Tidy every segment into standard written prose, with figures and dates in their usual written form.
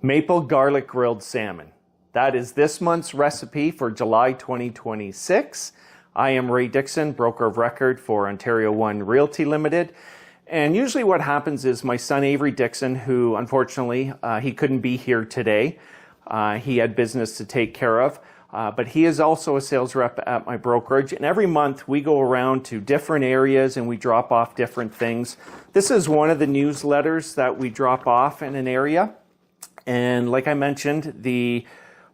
Maple Garlic Grilled Salmon. That is this month's recipe for July 2026. I am Ray Dickson, broker of record for Ontario One Realty Limited. And usually what happens is my son Avery Dickson, who unfortunately he couldn't be here today. He had business to take care of, but he is also a sales rep at my brokerage. And every month we go around to different areas and we drop off different things. This is one of the newsletters that we drop off in an area. And like I mentioned, the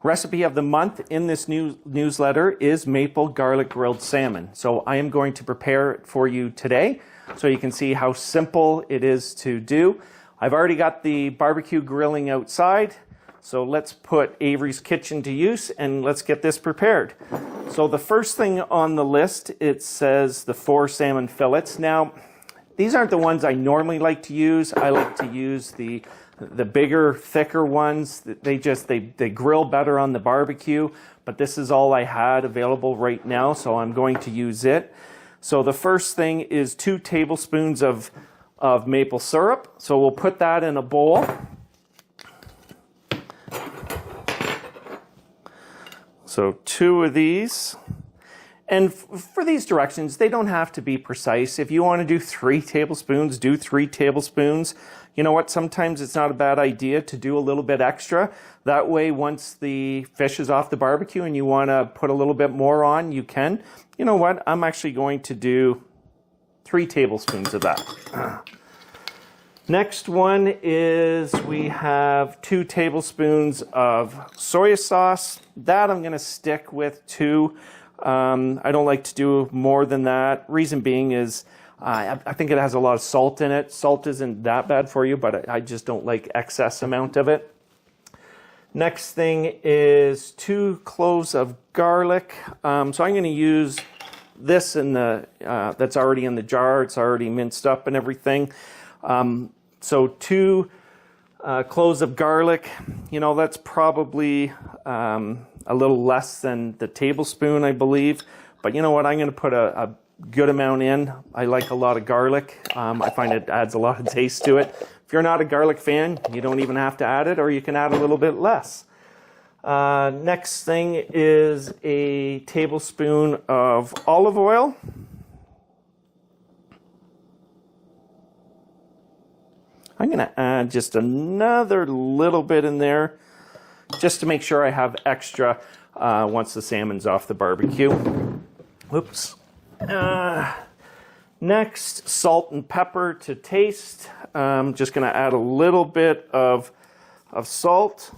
recipe of the month in this newsletter is Maple Garlic Grilled Salmon. So I am going to prepare it for you today so you can see how simple it is to do. I've already got the barbecue grilling outside. So let's put Avery's kitchen to use and let's get this prepared. So the first thing on the list, it says the 4 salmon fillets. Now, these aren't the ones I normally like to use. I like to use the bigger, thicker ones. They grill better on the barbecue, but this is all I had available right now, so I'm going to use it. So the first thing is 2 tablespoons of maple syrup. So we'll put that in a bowl. So 2 of these. And for these directions, they don't have to be precise. If you want to do 3 tablespoons, do 3 tablespoons. You know what? Sometimes it's not a bad idea to do a little bit extra. That way, once the fish is off the barbecue and you want to put a little bit more on, you can. You know what? I'm actually going to do 3 tablespoons of that. Next one is we have 2 tablespoons of soy sauce. That I'm going to stick with 2. I don't like to do more than that. Reason being is I think it has a lot of salt in it. Salt isn't that bad for you, but I just don't like excess amount of it. Next thing is 2 cloves of garlic. So I'm going to use this in the that's already in the jar. It's already minced up and everything. So 2 cloves of garlic. You know, that's probably a little less than the tablespoon, I believe. But you know what? I'm going to put a good amount in. I like a lot of garlic. I find it adds a lot of taste to it. If you're not a garlic fan, you don't even have to add it, or you can add a little bit less. Next thing is a tablespoon of olive oil. I'm going to add just another little bit in there just to make sure I have extra once the salmon's off the barbecue. Whoops. Next, salt and pepper to taste. I'm just going to add a little bit of salt.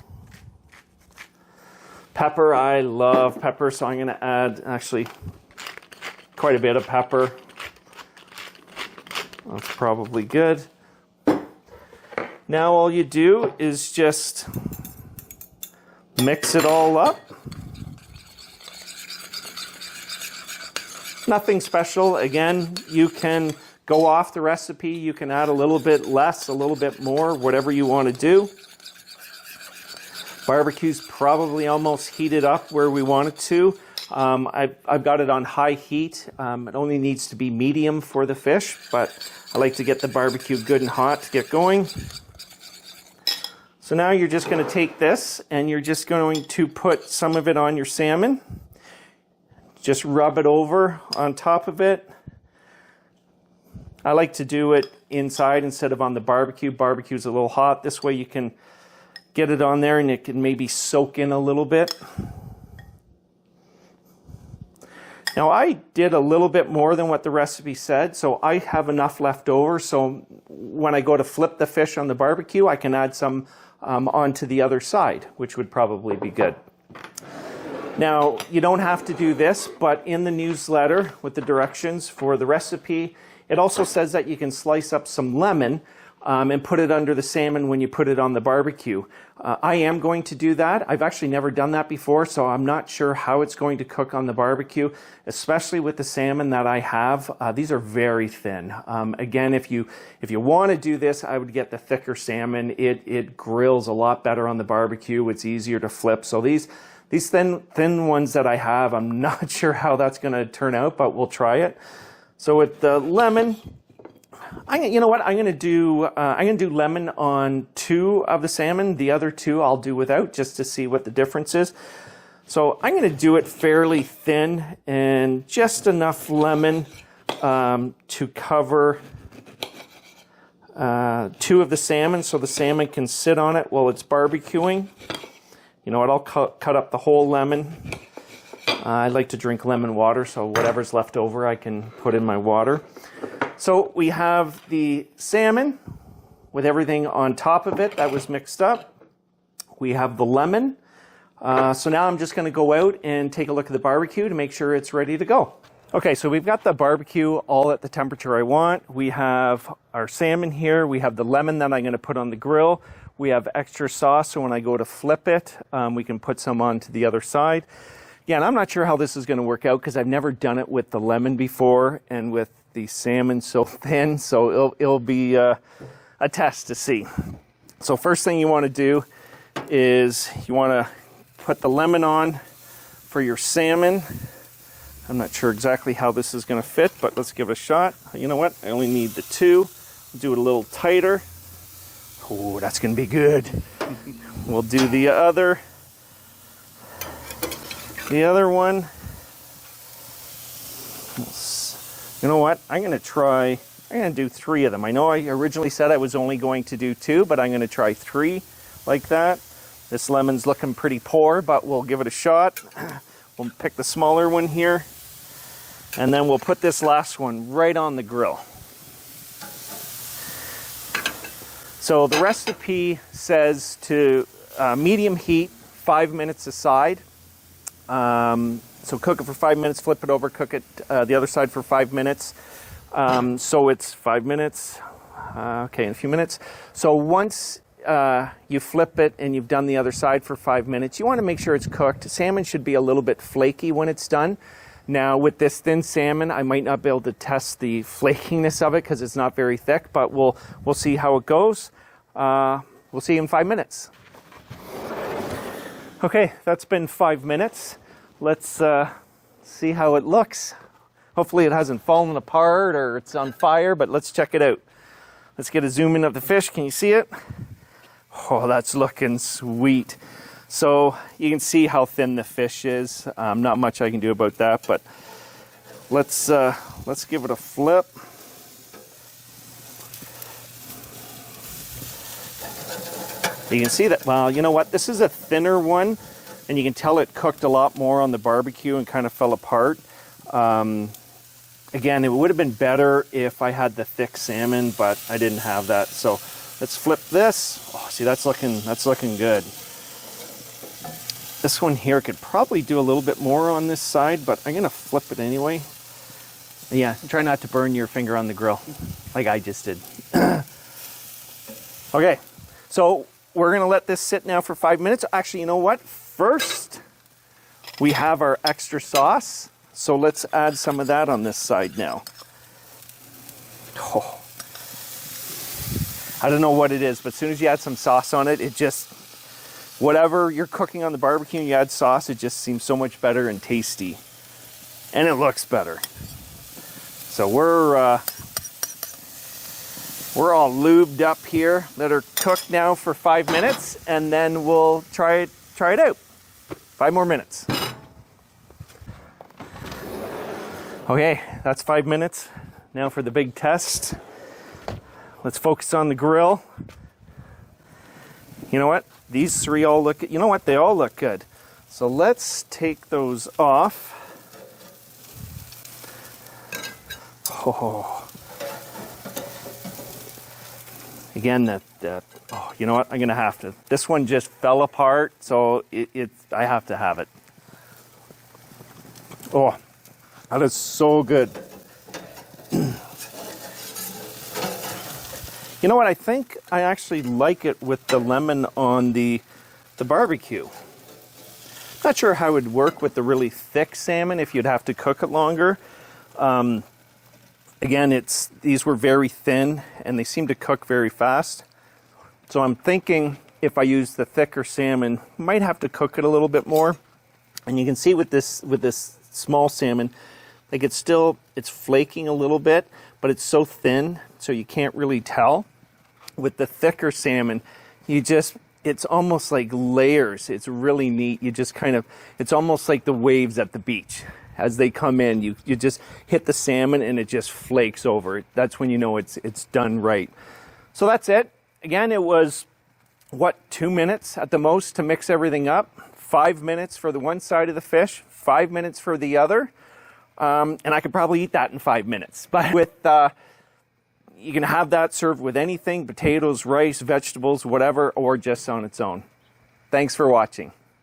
Pepper, I love pepper, so I'm going to add actually quite a bit of pepper. That's probably good. Now all you do is just mix it all up. Nothing special. Again, you can go off the recipe. You can add a little bit less, a little bit more, whatever you want to do. Barbecue's probably almost heated up where we want it to. I've got it on high heat. It only needs to be medium for the fish, but I like to get the barbecue good and hot to get going. So now you're just going to take this and you're just going to put some of it on your salmon. Just rub it over on top of it. I like to do it inside instead of on the barbecue. Barbecue's a little hot. This way you can get it on there and it can maybe soak in a little bit. Now I did a little bit more than what the recipe said, so I have enough left over. So when I go to flip the fish on the barbecue, I can add some onto the other side, which would probably be good. Now, you don't have to do this, but in the newsletter with the directions for the recipe, it also says that you can slice up some lemon and put it under the salmon when you put it on the barbecue. I am going to do that. I've actually never done that before, so I'm not sure how it's going to cook on the barbecue, especially with the salmon that I have. These are very thin. Again, if you want to do this, I would get the thicker salmon. It grills a lot better on the barbecue. It's easier to flip. So these thin ones that I have, I'm not sure how that's going to turn out, but we'll try it. So with the lemon, You know what? I'm gonna do lemon on 2 of the salmon. The other 2 I'll do without, just to see what the difference is. So I'm gonna do it fairly thin and just enough lemon to cover 2 of the salmon, so the salmon can sit on it while it's barbecuing. You know what? I'll cut up the whole lemon. I like to drink lemon water, so whatever's left over I can put in my water. So we have the salmon with everything on top of it that was mixed up. We have the lemon. So now I'm just going to go out and take a look at the barbecue to make sure it's ready to go. Okay, so we've got the barbecue all at the temperature I want. We have our salmon here. We have the lemon that I'm going to put on the grill. We have extra sauce, so when I go to flip it, we can put some on to the other side. Yeah, and I'm not sure how this is going to work out because I've never done it with the lemon before and with the salmon so thin, so it'll be a test to see. So first thing you want to do is you want to put the lemon on for your salmon. I'm not sure exactly how this is going to fit, but let's give it a shot. You know what? I only need the 2. Do it a little tighter. Oh, that's going to be good. We'll do the other one. You know what? I'm going to do 3 of them. I know I originally said I was only going to do 2, but I'm going to try 3 like that. This lemon's looking pretty poor, but we'll give it a shot. We'll pick the smaller one here, and then we'll put this last one right on the grill. So the recipe says to medium heat, 5 minutes aside. So cook it for 5 minutes, flip it over, cook it the other side for 5 minutes. So it's 5 minutes, okay, in a few minutes. So once you flip it and you've done the other side for 5 minutes, you want to make sure it's cooked. Salmon should be a little bit flaky when it's done. Now with this thin salmon, I might not be able to test the flakiness of it because it's not very thick, but we'll see how it goes. We'll see you in 5 minutes. Okay, that's been 5 minutes. Let's see how it looks. Hopefully it hasn't fallen apart or it's on fire, but let's check it out. Let's get a zoom in of the fish. Can you see it? Oh, that's looking sweet. So you can see how thin the fish is. Not much I can do about that, but let's give it a flip. You can see that, well, you know what? This is a thinner one, and you can tell it cooked a lot more on the barbecue and kind of fell apart. Again, it would have been better if I had the thick salmon, but I didn't have that. So let's flip this. Oh, see, that's looking good. This one here could probably do a little bit more on this side, but I'm gonna flip it anyway. Yeah, try not to burn your finger on the grill like I just did. Okay, so we're gonna let this sit now for 5 minutes. Actually, you know what? First, we have our extra sauce. So let's add some of that on this side now. Oh. I don't know what it is, but as soon as you add some sauce on it, it just, whatever you're cooking on the barbecue and you add sauce, it just seems so much better and tasty. And it looks better. So we're all lubed up here. Let her cook now for 5 minutes, and then we'll try it out. 5 more minutes. Okay, that's 5 minutes. Now for the big test. Let's focus on the grill. You know what? These 3 all look, you know what? They all look good. So let's take those off. Oh. Again, oh, you know what? I'm gonna have to. This one just fell apart, so I have to have it. Oh. That is so good. You know what? I think I actually like it with the lemon on the barbecue. Not sure how it would work with the really thick salmon if you'd have to cook it longer. Again, these were very thin and they seem to cook very fast. So I'm thinking if I use the thicker salmon, might have to cook it a little bit more. And you can see with this small salmon, like it's flaking a little bit, but it's so thin so you can't really tell. With the thicker salmon, it's almost like layers. It's really neat. You just kind of, it's almost like the waves at the beach. As they come in, you just hit the salmon and it just flakes over. That's when you know it's done right. So that's it. Again, it was, 2 minutes at the most to mix everything up. 5 minutes for the one side of the fish, 5 minutes for the other. And I could probably eat that in 5 minutes. But with, you can have that served with anything, potatoes, rice, vegetables, whatever, or just on its own. Thanks for watching.